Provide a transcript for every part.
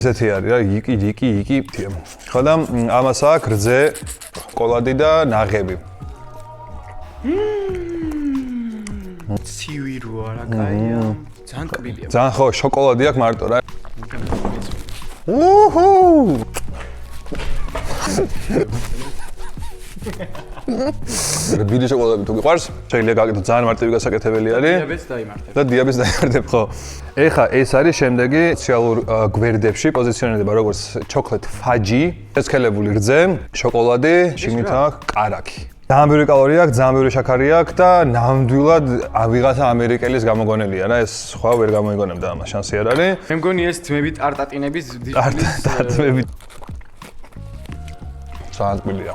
ესეთი არის რა, იკი. ხო და ამას აქვს რძე, შოკოლადი და ნაღები. ცივი როა რა კაია. ძალიან კბილია. ძალიან ხო, შოკოლადი აქვს მარტო რა. უჰუ! ბიდი შოკოლადი თუ გიყვარს, შეიძლება გაკეთო ძალიან მარტივი გასაკეთებელი არის. დიაბეტს დაიმართებ. და დიაბეტს დაიმართებ, ხო. ეხა ეს არის შემდეგი სოციალურ გვერდებში პოზიციონირდება როგორც chocolate fudge, შეცქელებული რძე, შოკოლადი, შიგნით აქვს კარაქი. ძალიან ბევრი კალორია აქვს, ძალიან ბევრი შაქარი აქვს და ნამდვილად ვიღაცა ამერიკელის გამოგონელია რა, ეს სხვა ვერ გამოიგონებდა ამას, შანსი არ არის. მე მგონი ეს ძმები ტარტატინების ტარტმები. ძალიან კბილია.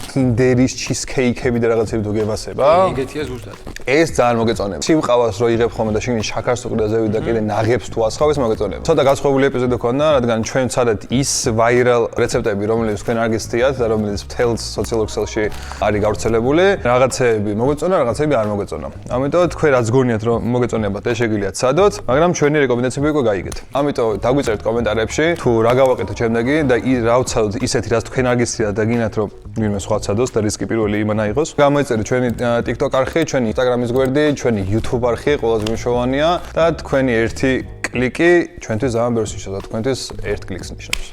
კინდერის ჩიზკეიქები და რაღაცები თუ გებასება. ეგეთია ზუსტად. ეს ძალიან მოგეწონება. სიმყავას რო იღებ ხოლმე და შიგნით შაქარს თუ ყიდაზევი და კიდე ნაღებს თუ ასხავ, ეს მოგეწონება. ცოტა გასხვავებული ეპიზოდი ქონდა, რადგან ჩვენ ვცადეთ ის ვაირალ რეცეპტები, რომლებიც თქვენ არ გესწიათ და რომლებიც მთელ სოციალურ ქსელში არის გავრცელებული. რაღაცეები მოგეწონა, რაღაცეები არ მოგეწონა. ამიტომ თქვენ რაც გონიათ რომ მოგეწონებათ, ეს შეგიძლიათ ცადოთ, მაგრამ ჩვენი რეკომენდაციები უკვე გაიგეთ. ამიტომ დაგვიწერეთ კომენტარებში თუ რა გავაკეთოთ შემდეგი და რა ვცადოთ ისეთი, რაც თქვენ არ გესწიათ და გინდათ რომ ვინმე სხვა ცადოს და რისკი პირველი იმანა იყოს. გამოიწერეთ ჩვენი TikTok არხი, ჩვენი Instagram-ის გვერდი, ჩვენი YouTube არხი, ყველაზე მნიშვნელოვანია და თქვენი ერთი კლიკი ჩვენთვის ძალიან ბევრს ნიშნავს, თქვენთვის ერთ კლიკს ნიშნავს.